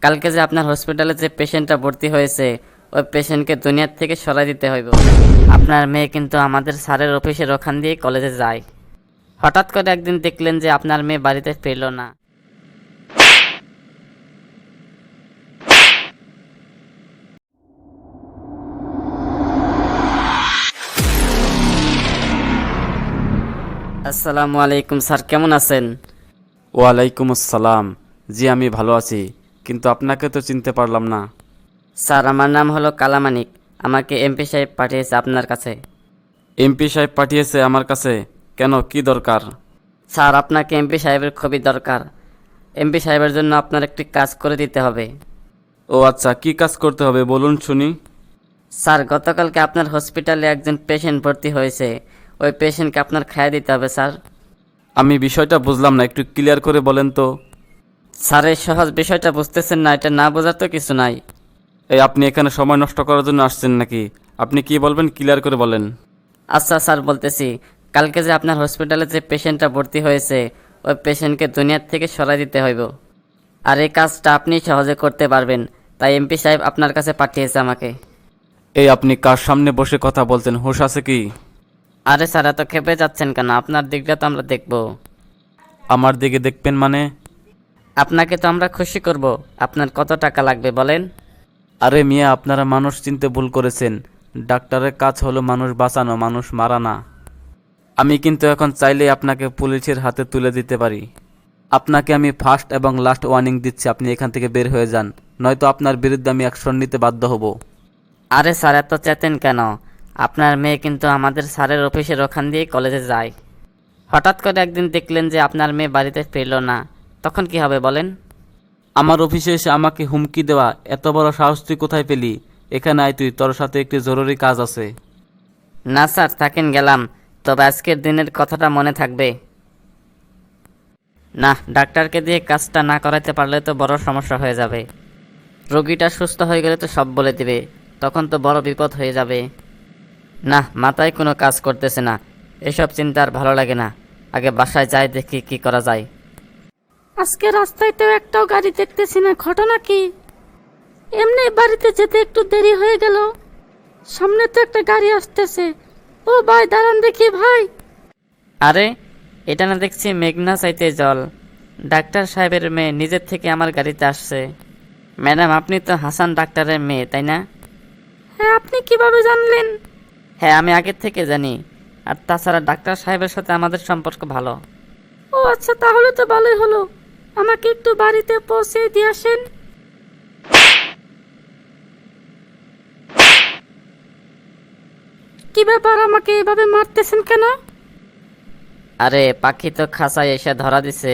কালকে যে আপনার হসপিটালে যে পেশেন্টটা ভর্তি হয়েছে ওই পেশেন্টকে দুনিয়ার থেকে সরাই দিতে হইব। আপনার মেয়ে কিন্তু আমাদের স্যারের অফিসের ওখান দিয়ে কলেজে যায়। হঠাৎ করে একদিন দেখলেন যে আপনার মেয়ে বাড়িতে ফিরল না। আসসালামু আলাইকুম স্যার, কেমন আছেন? ওয়ালাইকুম আসসালাম। জি আমি ভালো আছি, কিন্তু আপনাকে তো চিনতে পারলাম না। স্যার, আমার নাম হলো কালামানিক। আমাকে এমপি সাহেব পাঠিয়েছে আপনার কাছে। এমপি সাহেব পাঠিয়েছে আমার কাছে? কেন, কি দরকার? স্যার, আপনাকে এমপি সাহেবের খুবই দরকার। এমপি সাহেবের জন্য আপনার একটি কাজ করে দিতে হবে। ও আচ্ছা, কি কাজ করতে হবে বলুন শুনি। স্যার, গতকালকে আপনার হসপিটালে একজন পেশেন্ট ভর্তি হয়েছে। ওই পেশেন্টকে আপনার খাইয়ে দিতে হবে স্যার। আমি বিষয়টা বুঝলাম না, একটু ক্লিয়ার করে বলেন তো। স্যার, এই সহজ বিষয়টা বুঝতেছেন না? এটা না বোঝার তো কিছু নাই। এই আপনি এখানে সময় নষ্ট করার জন্য আসছেন নাকি? আপনি কি বলবেন ক্লিয়ার করে বলেন। আচ্ছা স্যার, বলতেছি। কালকে যে আপনার হসপিটালে যে পেশেন্টটা ভর্তি হয়েছে ওই পেশেন্টকে দুনিয়ার থেকে সরাই দিতে হইব। আর এই কাজটা আপনি সহজে করতে পারবেন, তাই এমপি সাহেব আপনার কাছে পাঠিয়েছে আমাকে। এই আপনি কার সামনে বসে কথা বলছেন, হুঁশ আছে কি? আরে স্যার, এত খেপে যাচ্ছেন কেন? আপনার দিকটা তো আমরা দেখব। আমার দিকে দেখবেন মানে? আপনাকে তো আমরা খুশি করব। আপনার কত টাকা লাগবে বলেন? আরে মিয়া, আপনারা মানুষ চিনতে ভুল করেছেন। ডাক্তারের কাজ হলো মানুষ বাঁচানো, মানুষ মারা না। আমি কিন্তু এখন চাইলেই আপনাকে পুলিশের হাতে তুলে দিতে পারি। আপনাকে আমি ফার্স্ট এবং লাস্ট ওয়ার্নিং দিচ্ছি, আপনি এখান থেকে বের হয়ে যান, নয়তো আপনার বিরুদ্ধে আমি অ্যাকশন নিতে বাধ্য হব। আরে স্যার, এত চেতেন কেন? আপনার মেয়ে কিন্তু আমাদের স্যারের অফিসের ওখান দিয়ে কলেজে যায়। হঠাৎ করে একদিন দেখলেন যে আপনার মেয়ে বাড়িতে ফিরল না, তখন কি হবে বলেন? আমার অফিসে এসে আমাকে হুমকি দেওয়া এত বড় সাহস তুই কোথায় পেলি? এখানে আয় তুই, তোর সাথে একটি জরুরি কাজ আছে। না স্যার, থাকেন, গেলাম। তবে আজকের দিনের কথাটা মনে থাকবে। না, ডাক্তারকে দিয়ে কাজটা না করাতে পারলে তো বড় সমস্যা হয়ে যাবে। রোগীটা সুস্থ হয়ে গেলে তো সব বলে দিবে, তখন তো বড় বিপদ হয়ে যাবে। না, মাথায় কোনো কাজ করতেছে না। এসব চিন্তা আর ভালো লাগে না। আগে বাসায় যাই, দেখি কি করা যায়। আজকে রাস্তায় তো একটাও গাড়ি দেখতেছি না, ঘটনা কি? এমনি বাড়িতে যেতে একটু দেরি হয়ে গেল। সামনে তো একটা গাড়ি আসতেছে। ও ভাই, দাঁড়ান দেখি ভাই। আরে, এটা না দেখছি মেঘনা চাইতে জল। ডাক্তার সাহেবের মেয়ে নিজের থেকে আমার গাড়িতে আসছে। ম্যাডাম, আপনি তো হাসান ডাক্তারের মেয়ে, তাই না? হ্যাঁ, আপনি কিভাবে জানলেন? হ্যাঁ, আমি আগের থেকে জানি। আর তাছাড়া ডাক্তার সাহেবের সাথে আমাদের সম্পর্ক ভালো। ও আচ্ছা, তাহলে তো ভালোই হলো। আমাকে একটু বাড়িতে পৌঁছে দিয়ে আসেন। কি ব্যাপার, আমাকে এভাবে মারতেছেন কেন? আরে, পাখি তো খাঁচায় এসে ধরা দিছে।